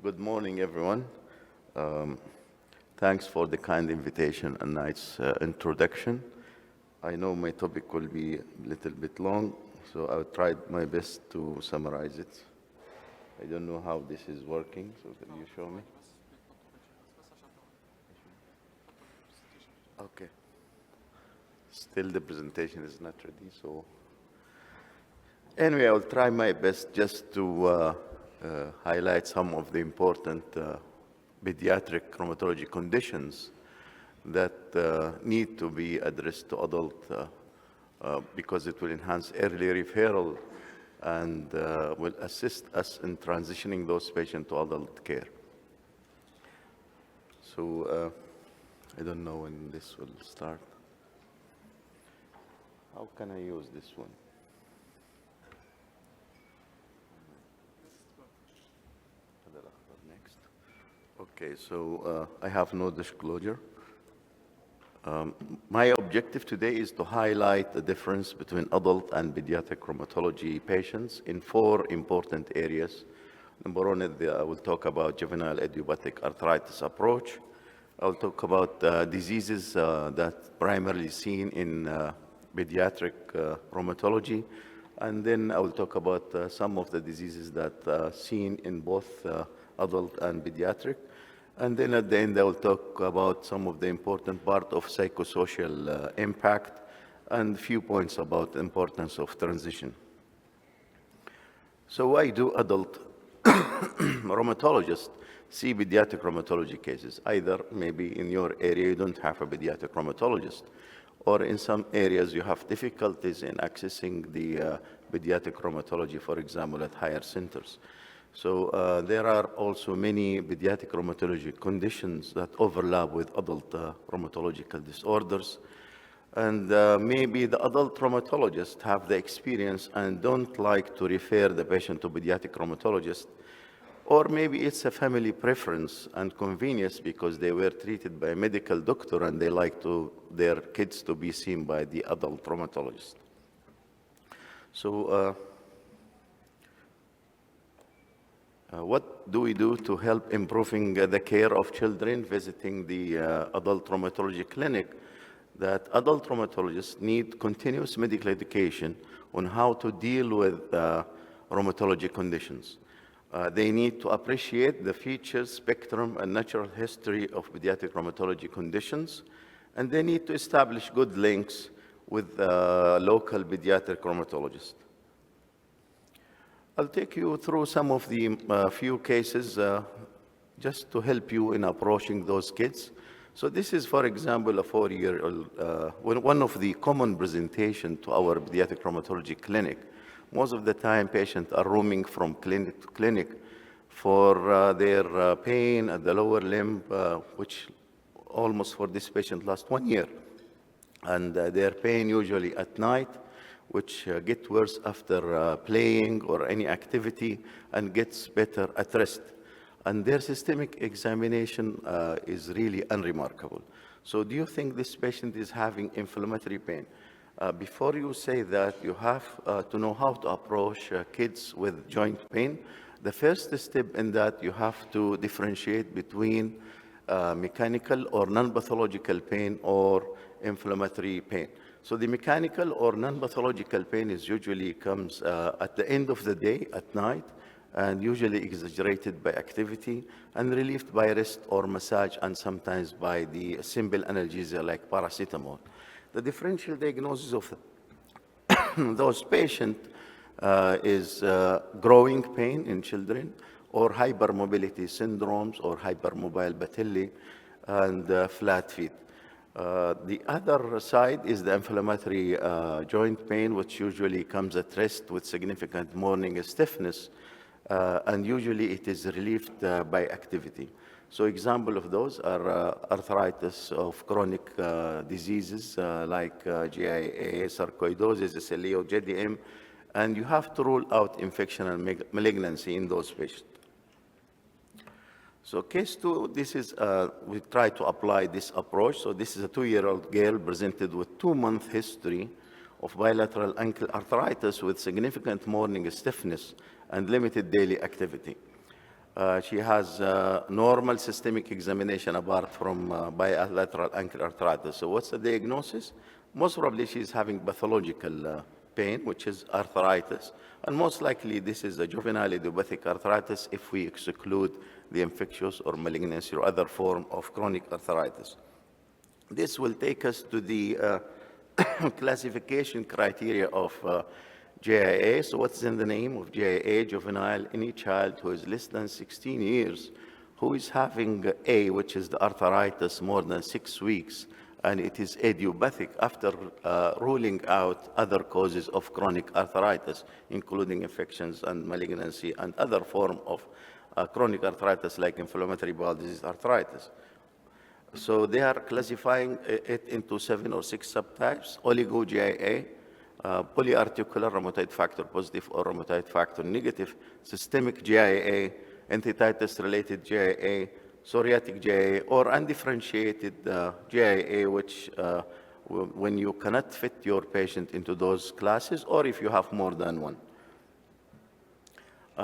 Good morning, everyone. Thanks for the kind invitation and nice introduction. I know my topic will be a little bit long, so I'll try my best to summarize it. I don't know how this is working, so can you show me? Okay. Still the presentation is not ready, so anyway, I'll try my best just to highlight some of the important pediatric rheumatology conditions that need to be addressed to adult because it will enhance early referral and will assist us in transitioning those patients to adult care. So I don't know when this will start. How can I use this one? Next. Okay, so I have no disclosure. My objective today is to highlight the difference between adult and pediatric rheumatology patients in 4 important areas. Number 1, I will talk about juvenile idiopathic arthritis approach. I'll talk about diseases that primarily seen in pediatric rheumatology. And then I will talk about some of the diseases that are seen in both adult and pediatric. And then at the end, I will talk about some of the important part of psychosocial impact and a few points about the importance of transition. So why do adult rheumatologists see pediatric rheumatology cases? Either maybe in your area you don't have a pediatric rheumatologist, or in some areas you have difficulties in accessing the pediatric rheumatology, for example, at higher centers. So there are also many pediatric rheumatology conditions that overlap with adult rheumatological disorders. And maybe the adult rheumatologists have the experience and don't like to refer the patient to pediatric rheumatologist. Or maybe it's a family preference and convenience because they were treated by a medical doctor and they like their kids to be seen by the adult rheumatologist. So what do we do to help improving the care of children visiting the adult rheumatology clinic? That adult rheumatologists need continuous medical education on how to deal with rheumatology conditions. They need to appreciate the features, spectrum, and natural history of pediatric rheumatology conditions, and they need to establish good links with local pediatric rheumatologists. I'll take you through some of the few cases just to help you in approaching those kids. So this is, for example, a 4-year-old, one of the common presentation to our pediatric rheumatology clinic. Most of the time, patients are roaming from clinic to clinic for their pain at the lower limb, which almost for this patient lasts 1 year. And their pain usually at night, which get worse after playing or any activity and gets better at rest. And their systemic examination is really unremarkable. So do you think this patient is having inflammatory pain? Before you say that, you have to know how to approach kids with joint pain. The first step in that, you have to differentiate between mechanical or non-pathological pain or inflammatory pain. So the mechanical or non-pathological pain is usually comes at the end of the day, at night, and usually exaggerated by activity and relieved by rest or massage and sometimes by the simple analgesia like paracetamol. The differential diagnosis of those patients is growing pain in children or hypermobility syndromes or hypermobile patellae and flat feet. The other side is the inflammatory joint pain, which usually comes at rest with significant morning stiffness, and usually it is relieved by activity. So example of those are arthritis of chronic diseases like GIA, sarcoidosis, SLE, or JDM, and you have to rule out infection and malignancy in those patients. So case 2, this is, we try to apply this approach. So this is a 2-year-old girl presented with 2-month history of bilateral ankle arthritis with significant morning stiffness and limited daily activity. She has normal systemic examination apart from bilateral ankle arthritis. So what's the diagnosis? Most probably she's having pathological pain, which is arthritis. And most likely this is a juvenile idiopathic arthritis if we exclude the infectious or malignancy or other form of chronic arthritis. This will take us to the classification criteria of JIA. So what's in the name of JIA? Juvenile, any child who is less than 16 years, who is having A, which is the arthritis, more than 6 weeks, and it is idiopathic after ruling out other causes of chronic arthritis, including infections and malignancy and other form of chronic arthritis like inflammatory bowel disease arthritis. So they are classifying it into 7 or 6 subtypes: oligo-GIA, polyarticular rheumatoid factor positive or rheumatoid factor negative, systemic GIA, enthetitis-related GIA, psoriatic GIA, or undifferentiated GIA, which when you cannot fit your patient into those classes, or if you have more than one.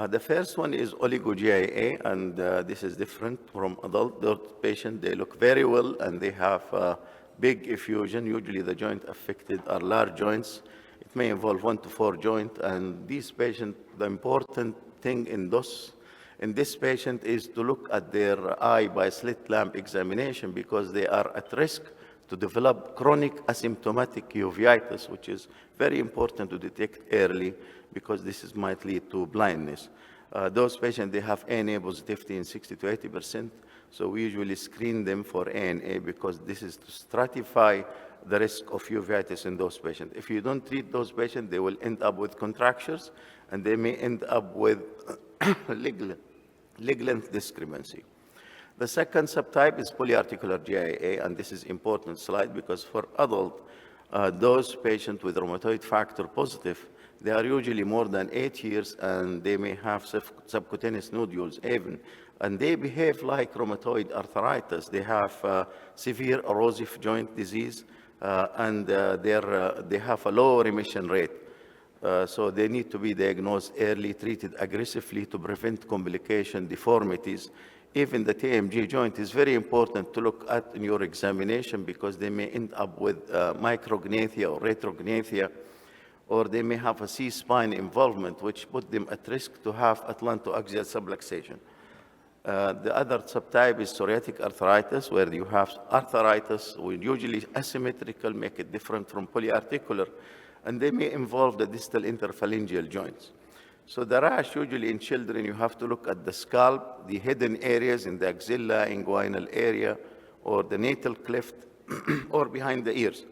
The first one is oligo-GIA, and this is different from adult patients. They look very well, and they have big effusion. Usually the joint affected are large joints. It may involve 1 to 4 joints, and these patients, the important thing in this patient is to look at their eye by slit lamp examination, because they are at risk to develop chronic asymptomatic uveitis, which is very important to detect early, because this might lead to blindness. Those patients, they have ANA positivity in 60 to 80%, so we usually screen them for ANA because this is to stratify the risk of uveitis in those patients. If you don't treat those patients, they will end up with contractures, and they may end up with leg length discrepancy. The second subtype is polyarticular GIA, and this is important slide because for adult, those patients with rheumatoid factor positive, they are usually more than 8 years, and they may have subcutaneous nodules even, and they behave like rheumatoid arthritis. They have severe erosive joint disease, and they have a low remission rate. So they need to be diagnosed early, treated aggressively to prevent complication, deformities. Even the TMJ joint is very important to look at in your examination, because they may end up with micrognathia or retrognathia, or they may have a C-spine involvement, which put them at risk to have atlantoaxial subluxation. The other subtype is psoriatic arthritis, where you have arthritis, usually asymmetrical, make it different from polyarticular, and they may involve the distal interphalangeal joints. So the rash, usually in children, you have to look at the scalp, the hidden areas in the axilla, inguinal area, or the natal cleft, or behind the ears.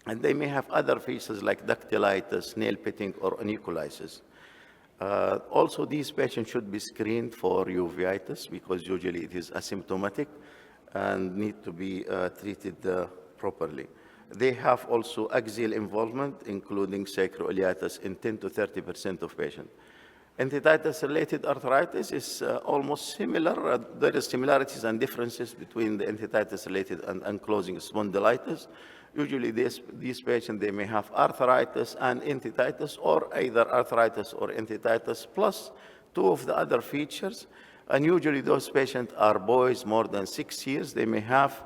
And they may have other features like dactylitis, nail pitting, or onycholysis. Also, these patients should be screened for uveitis, because usually it is asymptomatic and need to be treated properly. They have also axial involvement, including sacroiliitis, in 10 to 30% of patients. Enthetitis-related arthritis is almost similar. There are similarities and differences between the enthetitis-related and ankylosing spondylitis. Usually these patients, they may have arthritis and enthetitis, or either arthritis or enthetitis, plus 2 of the other features. And usually those patients are boys more than 6 years. They may have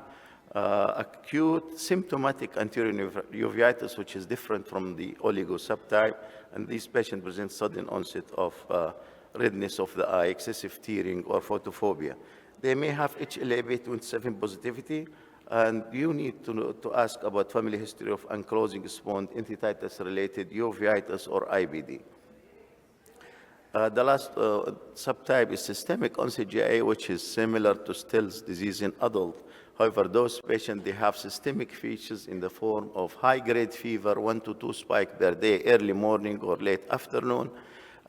acute symptomatic anterior uveitis, which is different from the oligo subtype, and these patients present sudden onset of redness of the eye, excessive tearing, or photophobia. They may have HLA-B27 positivity, and you need to ask about family history of ankylosing spondylitis, enthetitis-related uveitis, or IBD. The last subtype is systemic onset GIA, which is similar to Still's disease in adult. However, those patients, they have systemic features in the form of high-grade fever, 1 to 2 spikes per day, early morning or late afternoon,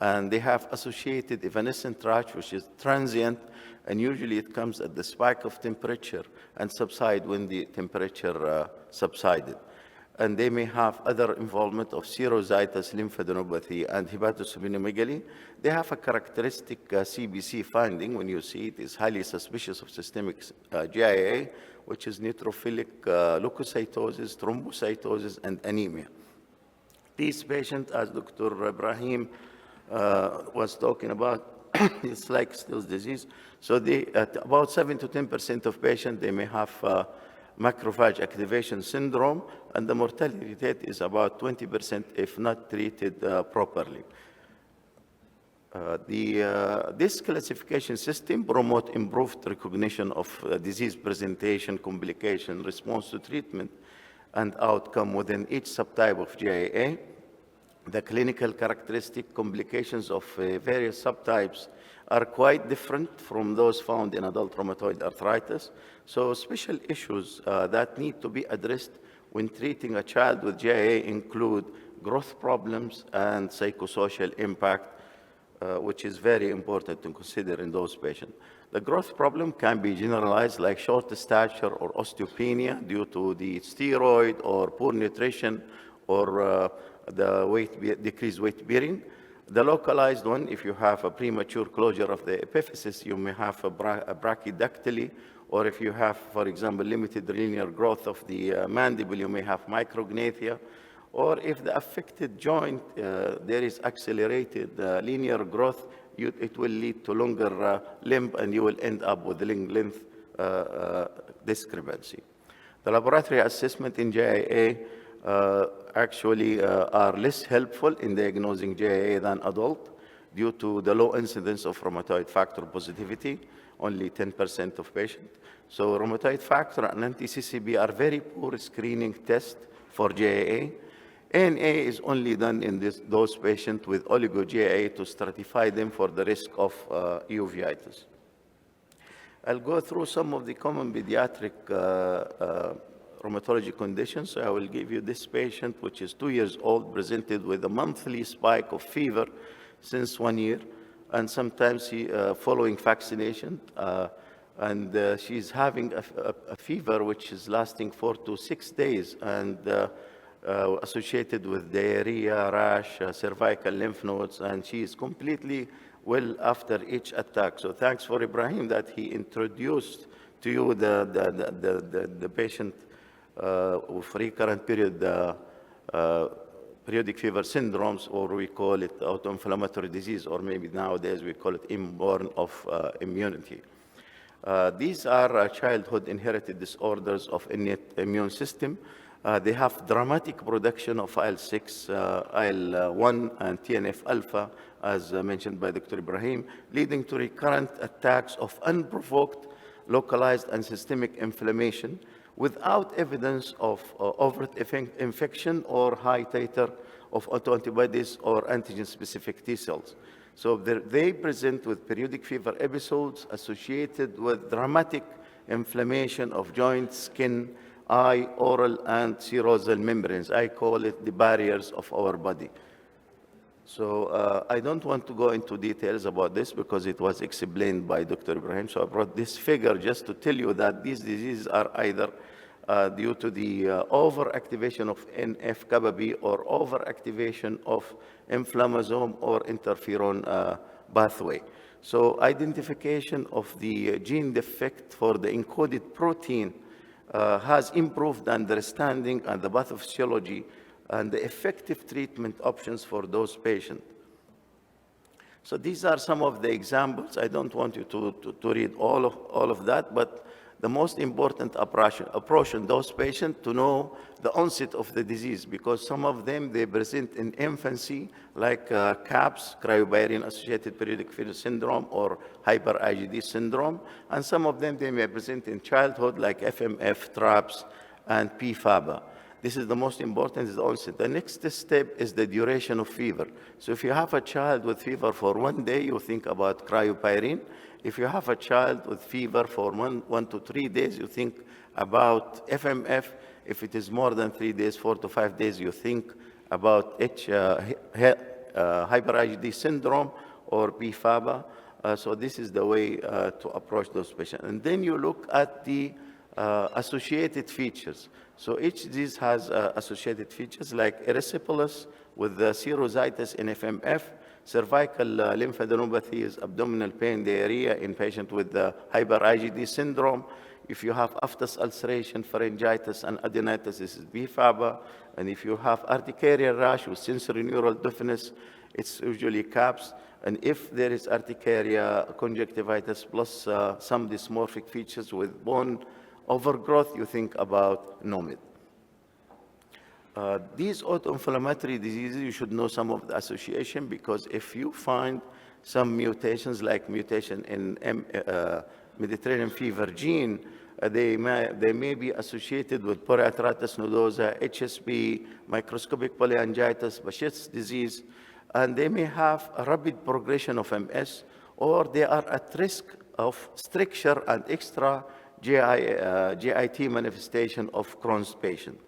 and they have associated evanescent rash, which is transient, and usually it comes at the spike of temperature and subside when the temperature subsided. And they may have other involvement of serositis, lymphadenopathy, and hepatosplenomegaly. They have a characteristic CBC finding. When you see it, is highly suspicious of systemic GIA, which is neutrophilic leukocytosis, thrombocytosis, and anemia. These patients, as Dr. Ibrahim was talking about, it's like Still's disease. So about 7 to 10% of patients, they may have macrophage activation syndrome, and the mortality rate is about 20% if not treated properly. This classification system promotes improved recognition of disease presentation, complication, response to treatment, and outcome within each subtype of GIA. The clinical characteristic complications of various subtypes are quite different from those found in adult rheumatoid arthritis. So special issues that need to be addressed when treating a child with GIA include growth problems and psychosocial impact, which is very important to consider in those patients. The growth problem can be generalized like short stature or osteopenia due to the steroid or poor nutrition or the decreased weight bearing. The localized one, if you have a premature closure of the epiphysis, you may have a brachydactyly, or if you have, for example, limited linear growth of the mandible, you may have micrognathia. Or if the affected joint, there is accelerated linear growth, it will lead to longer limb, and you will end up with length discrepancy. The laboratory assessment in GIA actually are less helpful in diagnosing GIA than adult due to the low incidence of rheumatoid factor positivity, only 10% of patients. So rheumatoid factor and anti-CCB are very poor screening tests for GIA. ANA is only done in those patients with oligo-GIA to stratify them for the risk of uveitis. I'll go through some of the common pediatric rheumatology conditions. So I will give you this patient, which is 2 years old, presented with a monthly spike of fever since 1 year, and sometimes following vaccination. She's having a fever which is lasting 4 to 6 days, and associated with diarrhea, rash, cervical lymph nodes, and she is completely well after each attack. So thanks for Ibrahim that he introduced to you the patient with recurrent periodic fever syndromes, or we call it autoinflammatory disease, or maybe nowadays we call it inborn of immunity. These are childhood inherited disorders of innate immune system. They have dramatic production of IL-6, IL-1, and TNF-alpha, as mentioned by Dr. Ibrahim, leading to recurrent attacks of unprovoked, localized, and systemic inflammation without evidence of overt infection or high titer of autoantibodies or antigen-specific T cells. So they present with periodic fever episodes associated with dramatic inflammation of joint, skin, eye, oral, and serosal membranes. I call it the barriers of our body. So I don't want to go into details about this because it was explained by Dr. Ibrahim. So I brought this figure just to tell you that these diseases are either due to the overactivation of NF-kappa B or overactivation of inflammasome or interferon pathway. So identification of the gene defect for the encoded protein has improved understanding and the pathophysiology and the effective treatment options for those patients. So these are some of the examples. I don't want you to read all of that, but the most important approach in those patients to know the onset of the disease, because some of them, they present in infancy, like CAPS, cryopyrin-associated periodic fever syndrome, or hyper-IgD syndrome, and some of them, they may present in childhood, like FMF, TRAPS, and PFABA. This is the most important, is the onset. The next step is the duration of fever. So if you have a child with fever for 1 day, you think about cryopyrin. If you have a child with fever for 1 to 3 days, you think about FMF. If it is more than 3 days, 4 to 5 days, you think about hyper-IgD syndrome or PFABA. So this is the way to approach those patients. And then you look at the associated features. So each disease has associated features like erysipelas with the serositis in FMF, cervical lymphadenopathy is abdominal pain, diarrhea in patient with hyper-IgD syndrome. If you have aphthous ulceration, pharyngitis, and adenitis, this is PFABA. And if you have urticarial rash with sensory neural deafness, it's usually CAPS. And if there is urticaria, conjunctivitis, plus some dysmorphic features with bone overgrowth, you think about NOMID. These autoinflammatory diseases, you should know some of the association, because if you find some mutations, like mutation in Mediterranean fever gene, they may be associated with polyarthritis nodosa, HSP, microscopic polyangiitis, Behçet's disease, and they may have a rapid progression of MS, or they are at risk of stricture and extra GIT manifestation of Crohn's patient.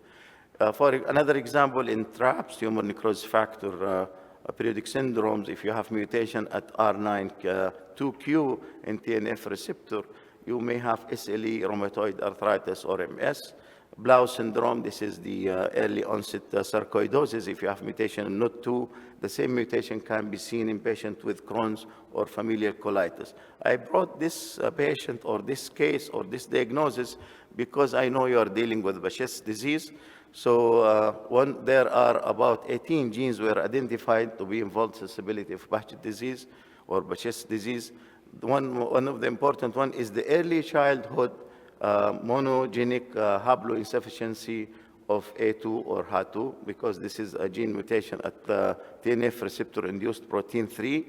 For another example, in TRAPS, tumor necrosis factor periodic syndromes, if you have mutation at R9-2Q in TNF receptor, you may have SLE, rheumatoid arthritis, or MS. Blau syndrome, this is the early onset sarcoidosis. If you have mutation in NOT2, the same mutation can be seen in patients with Crohn's or familial colitis. I brought this patient or this case or this diagnosis because I know you are dealing with Behçet's disease. So there are about 18 genes were identified to be involved in susceptibility of Behçet disease or Behçet's disease. One of the important one is the early childhood monogenic haploinsufficiency of A2 or HA2, because this is a gene mutation at the TNF receptor-induced protein 3.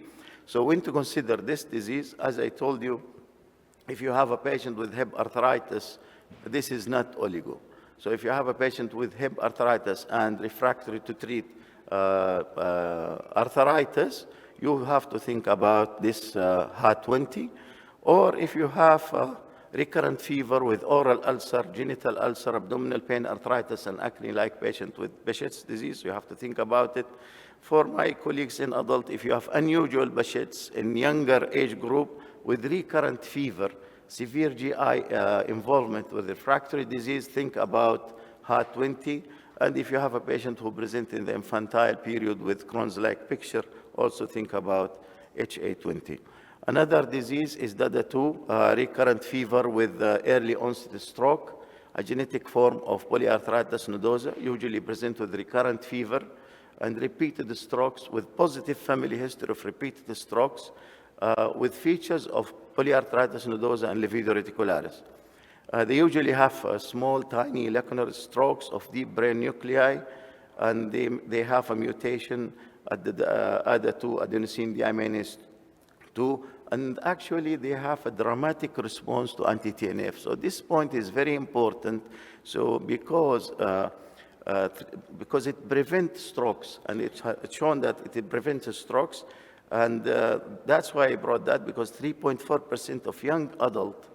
So when to consider this disease, as I told you, if you have a patient with hip arthritis, this is not oligo. So if you have a patient with hip arthritis and refractory to treat arthritis, you have to think about this HA20. Or if you have recurrent fever with oral ulcer, genital ulcer, abdominal pain, arthritis, and acne-like patient with Behçet's disease, you have to think about it. For my colleagues in adult, if you have unusual Behçet's in younger age group with recurrent fever, severe GI involvement with refractory disease, think about HA20. And if you have a patient who presents in the infantile period with Crohn's-like picture, also think about HA20. Another disease is DADA2, recurrent fever with early onset stroke, a genetic form of polyarthritis nodosa, usually present with recurrent fever and repeated strokes with positive family history of repeated strokes with features of polyarthritis nodosa and levodo reticularis. They usually have small, tiny lacunar strokes of deep brain nuclei, and they have a mutation at the ADA2, adenosine deaminase 2, and actually they have a dramatic response to anti-TNF. So this point is very important. So because it prevents strokes, and it's shown that it prevents strokes, and that's why I brought that, because 3.4% of young adults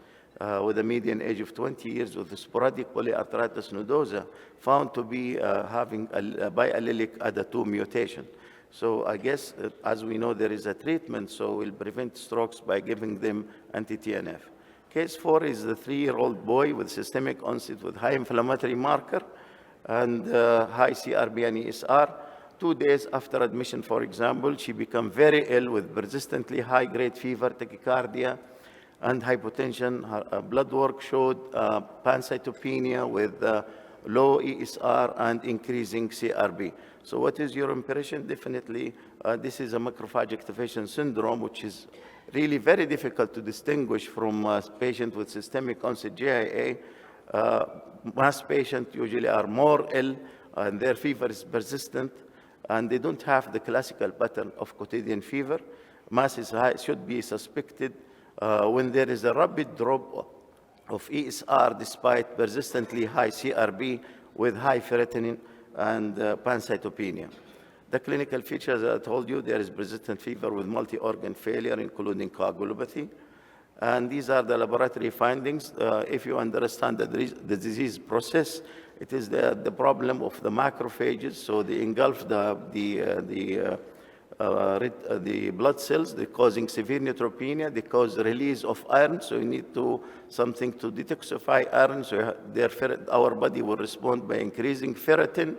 with a median age of 20 years with sporadic polyarthritis nodosa found to be having a biallelic ADA2 mutation. So I guess, as we know, there is a treatment, so we'll prevent strokes by giving them anti-TNF. Case 4 is the 3-year-old boy with systemic onset with high inflammatory marker and high CRP and ESR. 2 days after admission, for example, she became very ill with persistently high-grade fever, tachycardia, and hypotension. Her blood work showed pancytopenia with low ESR and increasing CRP. So what is your impression? Definitely, this is a macrophage activation syndrome, which is really very difficult to distinguish from a patient with systemic onset GIA. Most patients usually are more ill, and their fever is persistent, and they don't have the classical pattern of quotidian fever. Mass is high, should be suspected when there is a rapid drop of ESR despite persistently high CRP with high ferritin and pancytopenia. The clinical features, I told you, there is persistent fever with multi-organ failure, including coagulopathy. And these are the laboratory findings. If you understand the disease process, it is the problem of the macrophages. So they engulf the blood cells. They're causing severe neutropenia. They cause release of iron. So you need something to detoxify iron. So our body will respond by increasing ferritin.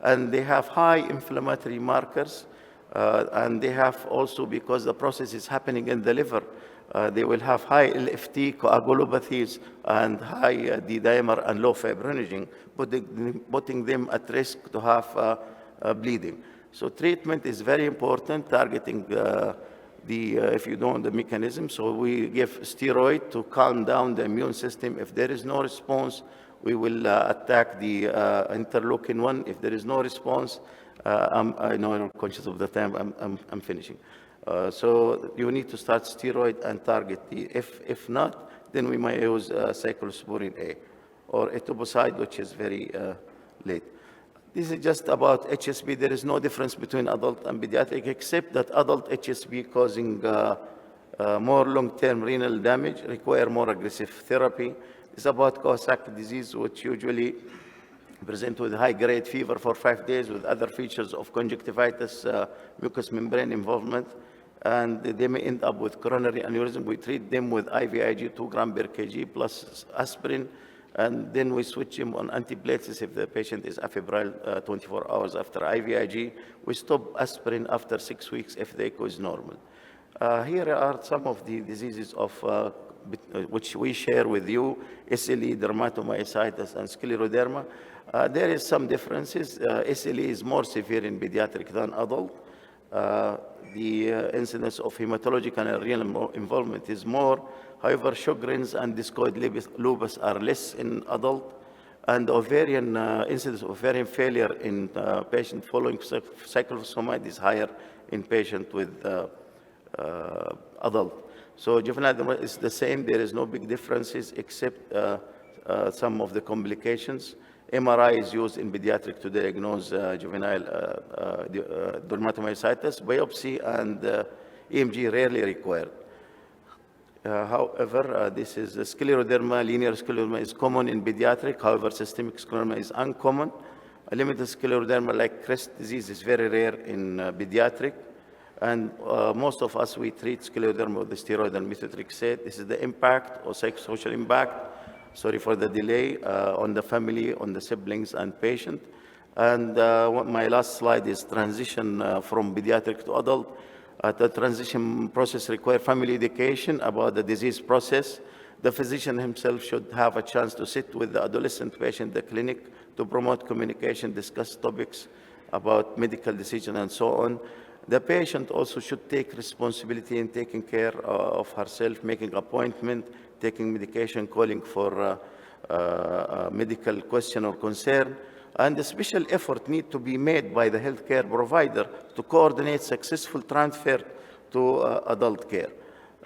And they have high inflammatory markers. And they have also, because the process is happening in the liver, they will have high LFT, coagulopathies, and high D-dimer and low fibrinogen, putting them at risk to have bleeding. So treatment is very important, targeting if you don't know the mechanism. So we give steroid to calm down the immune system. If there is no response, we will attack the interleukin-1. If there is no response, I know I'm conscious of the time, I'm finishing. So you need to start steroid and target the, if not, then we might use cyclosporin A or etoposide, which is very late. This is just about HSP. There is no difference between adult and pediatric, except that adult HSP causing more long-term renal damage, require more aggressive therapy. It's about Kawasaki disease, which usually present with high-grade fever for 5 days with other features of conjunctivitis, mucous membrane involvement, and they may end up with coronary aneurysm. We treat them with IVIG 2 gram per kg plus aspirin, and then we switch him on antiplatelets if the patient is afebrile 24 hours after IVIG. We stop aspirin after 6 weeks if the echo is normal. Here are some of the diseases of which we share with you: SLE, dermatomyositis, and scleroderma. There is some differences. SLE is more severe in pediatric than adult. The incidence of hematologic and renal involvement is more. However, Sjogren's and discoid lupus are less in adult, and ovarian incidence of ovarian failure in patient following cyclophosphamide is higher in patient with adult. So juvenile dermatitis is the same. There is no big differences except some of the complications. MRI is used in pediatric to diagnose juvenile dermatomyositis. Biopsy and EMG rarely required. However, this is scleroderma. Linear scleroderma is common in pediatric. However, systemic scleroderma is uncommon. A limited scleroderma like Crest disease is very rare in pediatric. And most of us, we treat scleroderma with the steroid and methotrexate. This is the impact or psychosocial impact. Sorry for the delay on the family, on the siblings and patient. And my last slide is transition from pediatric to adult. The transition process requires family education about the disease process. The physician himself should have a chance to sit with the adolescent patient in the clinic to promote communication, discuss topics about medical decision and so on. The patient also should take responsibility in taking care of herself, making appointment, taking medication, calling for medical question or concern. And a special effort needs to be made by the healthcare provider to coordinate successful transfer to adult care.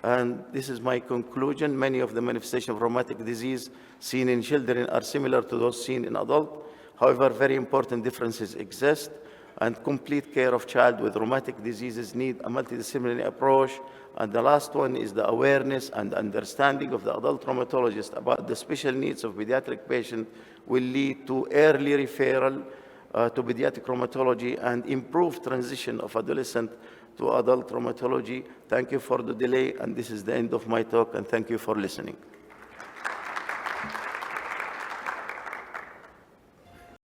And this is my conclusion. Many of the manifestations of rheumatic disease seen in children are similar to those seen in adult. However, very important differences exist, and complete care of child with rheumatic diseases need a multidisciplinary approach. And the last one is the awareness and understanding of the adult rheumatologist about the special needs of pediatric patients will lead to early referral to pediatric rheumatology and improved transition of adolescent to adult rheumatology. Thank you for the delay, and this is the end of my talk, and thank you for listening.